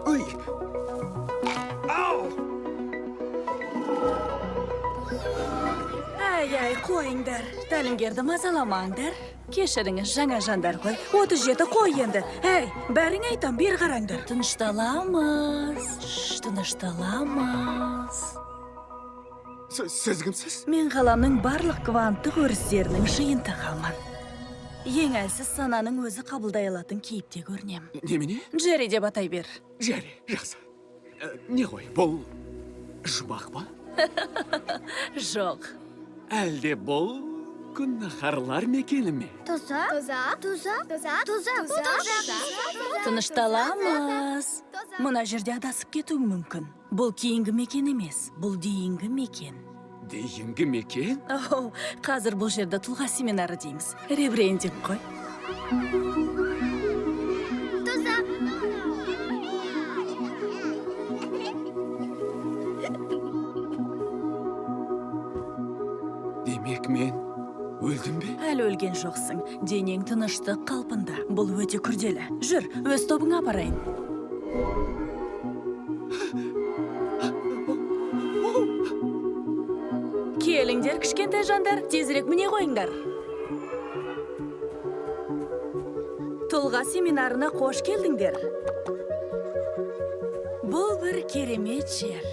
Uy. Ау! Ай, қойыңдар. Тәлімгерді мазаламаңдар. Кешіріңіз, жаңа жандар ғой. 37 қой енді. Әй, бәрің айтам, бер қараңдар. Тынышталамыз. Сіз кімсіз? Мен ғаламның барлық кванттық өрістерінің жиынтығымын. Ең әлсіз сананың өзі қабылдай алатын кейіпте көрінем. Немене? Джерри деп атай бер. Джерри, жақсы. Не ғой, бұл жұмақ па? Жоқ. Әлде бұл күнәһарлар мекені ме? Тынышталамыз. Мына жерде адасып кетуің мүмкін. Бұл кейінгі мекен емес, бұл дейінгі мекен. Дейінгі мекен? Оу, қазір бұл жерде тұлға семинары дейміз. Ребрендинг қой. Демек мен өлдім бе? Әлі өлген жоқсың. Денең тыныштық қалпында. Бұл өте күрделі. Жүр, өз тобыңа апарайын. Келіңдер, кішкентай жандар, тезірек міне қойыңдар. Тұлға семинарына қош келдіңдер. Бұл бір керемет жер.